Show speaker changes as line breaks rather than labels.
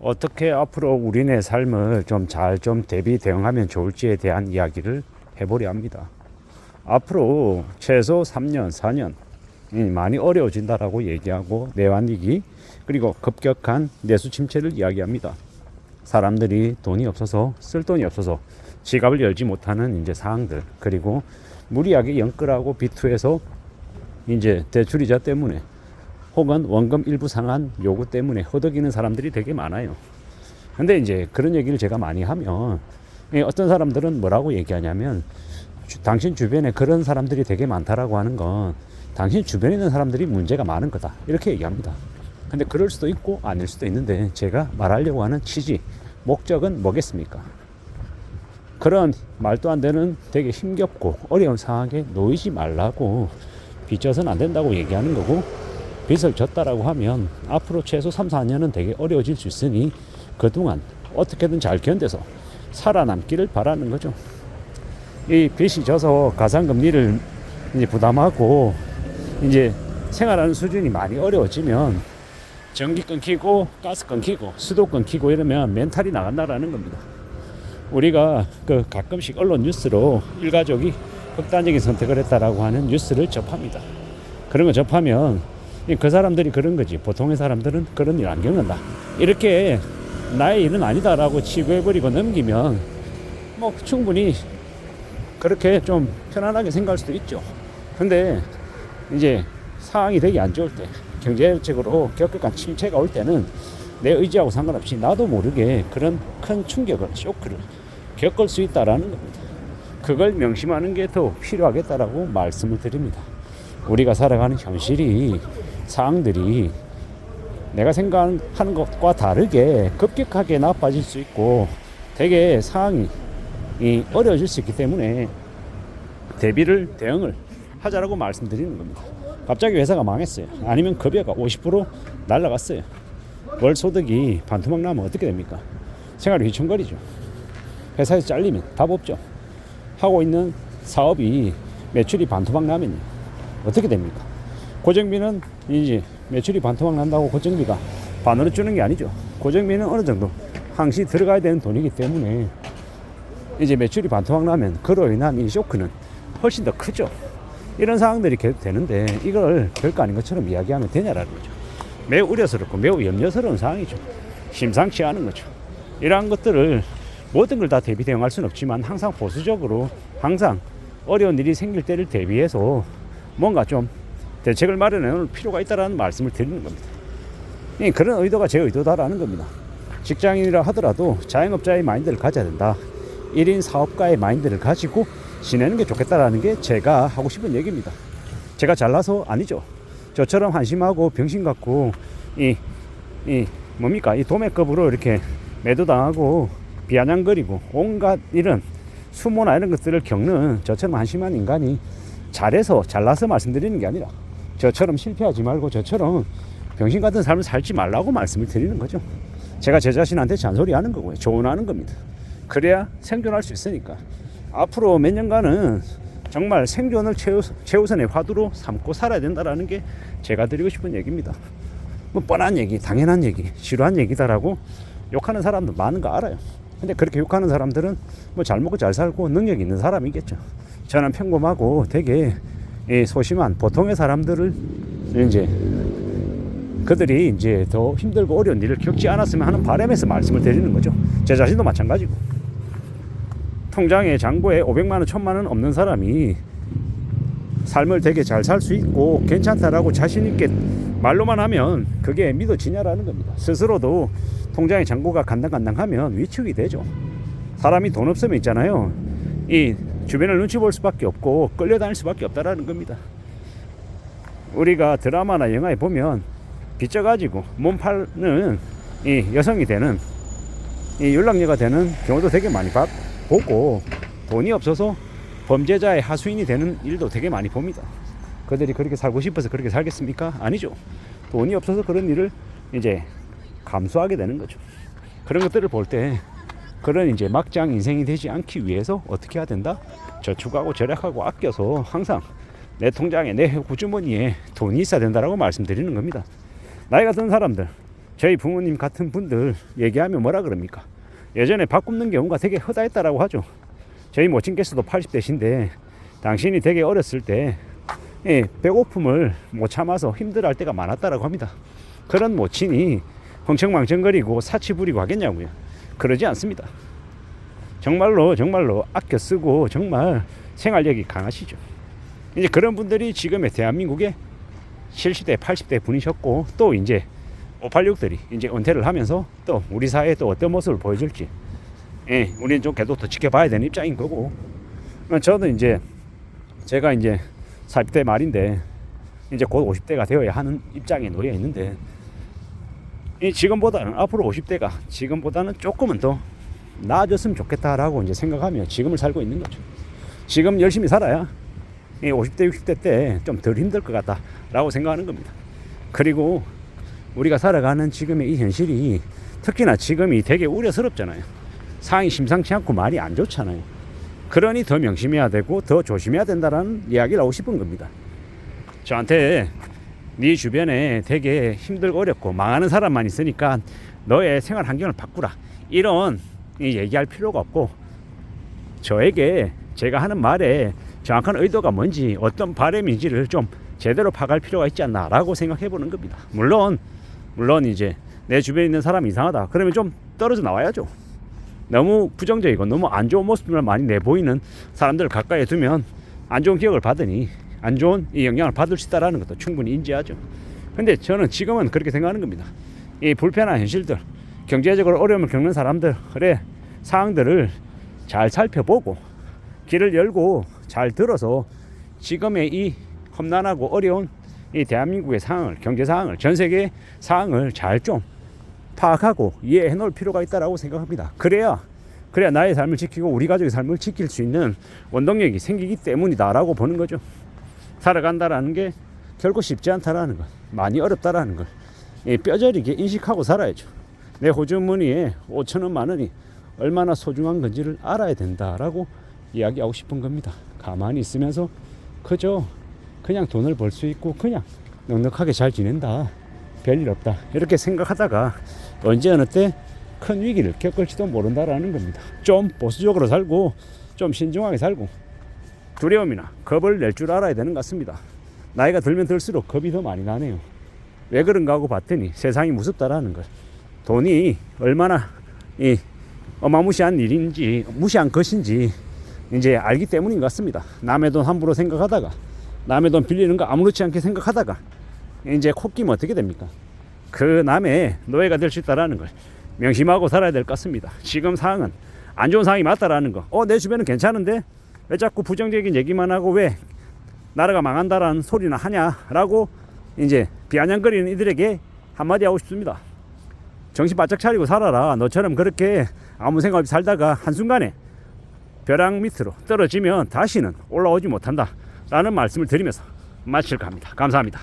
어떻게 앞으로 우리네 삶을 좀 잘 대비 대응하면 좋을지에 대한 이야기를 해보려 합니다. 앞으로 최소 3년, 4년 많이 어려워진다라고 얘기하고 내환위기 그리고 급격한 내수 침체를 이야기합니다. 사람들이 돈이 없어서 쓸 돈이 없어서 지갑을 열지 못하는 이제 상황들, 그리고 무리하게 연끌하고 비투해서 이제 대출이자 때문에 혹은 원금 일부 상환 요구 때문에 허덕이는 사람들이 되게 많아요. 근데 이제 그런 얘기를 제가 많이 하면 어떤 사람들은 뭐라고 얘기하냐면, 당신 주변에 그런 사람들이 되게 많다라고 하는 건 당신 주변에 있는 사람들이 문제가 많은 거다, 이렇게 얘기합니다. 근데 그럴 수도 있고 아닐 수도 있는데, 제가 말하려고 하는 취지, 목적은 뭐겠습니까? 그런 말도 안 되는 되게 힘겹고 어려운 상황에 놓이지 말라고, 빚져서는 안 된다고 얘기하는 거고, 빚을 졌다라고 하면 앞으로 최소 3, 4년은 되게 어려워질 수 있으니 그동안 어떻게든 잘 견뎌서 살아남기를 바라는 거죠. 이 빚이 져서 가상금리를 이제 부담하고 이제 생활하는 수준이 많이 어려워지면 전기 끊기고 가스 끊기고 수도 끊기고 이러면 멘탈이 나간다라는 겁니다. 우리가 그 가끔씩 언론 뉴스로 일가족이 극단적인 선택을 했다라고 하는 뉴스를 접합니다. 그런 거 접하면 그 사람들이 그런 거지, 보통의 사람들은 그런 일 안 겪는다, 이렇게 나의 일은 아니다라고 치부해버리고 넘기면 뭐 충분히 그렇게 좀 편안하게 생각할 수도 있죠. 근데 이제 상황이 되게 안 좋을 때, 경제적으로 격격한 침체가 올 때는 내 의지하고 상관없이 나도 모르게 그런 큰 충격을, 쇼크를 겪을 수 있다라는 겁니다. 그걸 명심하는 게 더 필요하겠다라고 말씀을 드립니다. 우리가 살아가는 현실이, 상황들이 내가 생각하는 것과 다르게 급격하게 나빠질 수 있고 되게 상황이 어려워질 수 있기 때문에 대응을 하자라고 말씀드리는 겁니다. 갑자기 회사가 망했어요. 아니면 급여가 50% 날라갔어요. 월 소득이 반토막 나면 어떻게 됩니까? 생활이 휘청거리죠. 회사에서 잘리면 답 없죠. 하고 있는 사업이 매출이 반토막 나면요, 어떻게 됩니까? 고정비는 이제 매출이 반토막 난다고 고정비가 반으로 주는 게 아니죠. 고정비는 어느 정도 항시 들어가야 되는 돈이기 때문에 이제 매출이 반토막 나면 그로 인한 이 쇼크는 훨씬 더 크죠. 이런 상황들이 계속 되는데 이걸 별거 아닌 것처럼 이야기하면 되냐라는 거죠. 매우 우려스럽고 매우 염려스러운 상황이죠. 심상치 않은 거죠. 이러한 것들을 모든 걸 다 대비 대응할 수는 없지만 항상 보수적으로, 항상 어려운 일이 생길 때를 대비해서 뭔가 좀 대책을 마련해 놓을 필요가 있다는 말씀을 드리는 겁니다. 그런 의도가 제 의도다라는 겁니다. 직장인이라 하더라도 자영업자의 마인드를 가져야 된다, 1인 사업가의 마인드를 가지고 지내는 게 좋겠다라는 게 제가 하고 싶은 얘기입니다. 제가 잘나서 아니죠. 저처럼 한심하고 병신 같고 이 도매급으로 이렇게 매도당하고 비아냥거리고 온갖 이런 수모나 이런 것들을 겪는 저처럼 한심한 인간이 잘해서 잘나서 말씀드리는 게 아니라, 저처럼 실패하지 말고 저처럼 병신 같은 삶을 살지 말라고 말씀을 드리는 거죠. 제가 제 자신한테 잔소리하는 거고요, 조언하는 겁니다. 그래야 생존할 수 있으니까 앞으로 몇 년간은 정말 생존을 최우선의 화두로 삼고 살아야 된다라는 게 제가 드리고 싶은 얘기입니다. 뭐 뻔한 얘기, 당연한 얘기, 지루한 얘기다라고 욕하는 사람도 많은 거 알아요. 근데 그렇게 욕하는 사람들은 뭐 잘 먹고 잘 살고 능력 있는 사람이겠죠. 저는 평범하고 되게 소심한 보통의 사람들을 이제 그들이 이제 더 힘들고 어려운 일을 겪지 않았으면 하는 바람에서 말씀을 드리는 거죠. 제 자신도 마찬가지고, 통장에 잔고에 500만 원, 1000만 원 없는 사람이 삶을 되게 잘 살 수 있고 괜찮다라고 자신 있게 말로만 하면 그게 믿어지냐라는 겁니다. 스스로도 통장에 잔고가 간당간당하면 위축이 되죠. 사람이 돈 없으면 있잖아요, 이 주변을 눈치 볼 수밖에 없고 끌려다닐 수밖에 없다라는 겁니다. 우리가 드라마나 영화에 보면 빚져가지고 몸 파는 이 여성이 되는, 이 연락녀가 되는 경우도 되게 많이 보고, 돈이 없어서 범죄자의 하수인이 되는 일도 되게 많이 봅니다. 그들이 그렇게 살고 싶어서 그렇게 살겠습니까? 아니죠. 돈이 없어서 그런 일을 이제 감수하게 되는 거죠. 그런 것들을 볼 때 그런 이제 막장 인생이 되지 않기 위해서 어떻게 해야 된다? 저축하고 절약하고 아껴서 항상 내 통장에, 내 후주머니에 돈이 있어야 된다라고 말씀드리는 겁니다. 나이 같은 사람들, 저희 부모님 같은 분들 얘기하면 뭐라 그럽니까? 예전에 밥 굽는 경우가 되게 허다했다라고 하죠. 저희 모친께서도 80대신데 당신이 되게 어렸을 때 배고픔을 못 참아서 힘들어할 때가 많았다라고 합니다. 그런 모친이 흥청망청거리고 사치 부리고 하겠냐고요. 그러지 않습니다. 정말로 아껴 쓰고 정말 생활력이 강하시죠. 이제 그런 분들이 지금의 대한민국의 70대 80대 분이셨고, 또 이제 586들이 이제 은퇴를 하면서 또 우리 사회에 또 어떤 모습을 보여줄지 우리는 좀 계속 더 지켜봐야 되는 입장인 거고, 저는 이제 제가 이제 40대 말인데 이제 곧 50대가 되어야 하는 입장에 놓여 있는데, 지금보다는 앞으로 50대가 지금보다는 조금은 더 나아졌으면 좋겠다라고 이제 생각하며 지금을 살고 있는 거죠. 지금 열심히 살아야 50대 60대 때 좀 덜 힘들 것 같다라고 생각하는 겁니다. 그리고 우리가 살아가는 지금의 이 현실이 특히나 지금이 되게 우려스럽잖아요. 상황이 심상치 않고 말이 안 좋잖아요. 그러니 더 명심해야 되고 더 조심해야 된다라는 이야기를 하고 싶은 겁니다. 저한테 네 주변에 되게 힘들고 어렵고 망하는 사람만 있으니까 너의 생활 환경을 바꾸라, 이런 얘기할 필요가 없고, 저에게 제가 하는 말에 정확한 의도가 뭔지 어떤 바람인지를 좀 제대로 파악할 필요가 있지 않나 라고 생각해 보는 겁니다. 물론 이제 내 주변에 있는 사람이 이상하다 그러면 좀 떨어져 나와야죠. 너무 부정적이고 너무 안 좋은 모습을 많이 내보이는 사람들을 가까이 두면 안 좋은 기억을 받으니 안 좋은 이 영향을 받을 수 있다는 것도 충분히 인지하죠. 근데 저는 지금은 그렇게 생각하는 겁니다. 이 불편한 현실들, 경제적으로 어려움을 겪는 사람들의 상황들을 잘 살펴보고 귀를 열고 잘 들어서 지금의 이 험난하고 어려운 이 대한민국의 상황을, 경제 상황을, 전 세계 상황을 잘 좀 파악하고 이해해 놓을 필요가 있다고 생각합니다. 그래야 나의 삶을 지키고 우리 가족의 삶을 지킬 수 있는 원동력이 생기기 때문이다라고 보는 거죠. 살아간다라는 게 결코 쉽지 않다라는 것, 많이 어렵다라는 걸 뼈저리게 인식하고 살아야죠. 내 호주머니에 5,000원, 10,000원이 얼마나 소중한 건지를 알아야 된다라고 이야기하고 싶은 겁니다. 가만히 있으면서 그냥 돈을 벌 수 있고 그냥 넉넉하게 잘 지낸다, 별일 없다, 이렇게 생각하다가 언제 어느 때 큰 위기를 겪을지도 모른다라는 겁니다. 좀 보수적으로 살고 좀 신중하게 살고 두려움이나 겁을 낼 줄 알아야 되는 것 같습니다. 나이가 들면 들수록 겁이 더 많이 나네요. 왜 그런가 하고 봤더니 세상이 무섭다라는 걸, 돈이 얼마나 어마무시한 일인지, 무시한 것인지 이제 알기 때문인 것 같습니다. 남의 돈 함부로 생각하다가, 남의 돈 빌리는 거 아무렇지 않게 생각하다가 이제 코 끼면 어떻게 됩니까? 그 남의 노예가 될 수 있다라는 걸 명심하고 살아야 될 것 같습니다. 지금 상황은 안 좋은 상황이 맞다라는 거, 내 주변은 괜찮은데 왜 자꾸 부정적인 얘기만 하고 왜 나라가 망한다라는 소리나 하냐라고 이제 비아냥거리는 이들에게 한마디 하고 싶습니다. 정신 바짝 차리고 살아라. 너처럼 그렇게 아무 생각 없이 살다가 한순간에 벼랑 밑으로 떨어지면 다시는 올라오지 못한다 라는 말씀을 드리면서 마칠까 합니다. 감사합니다.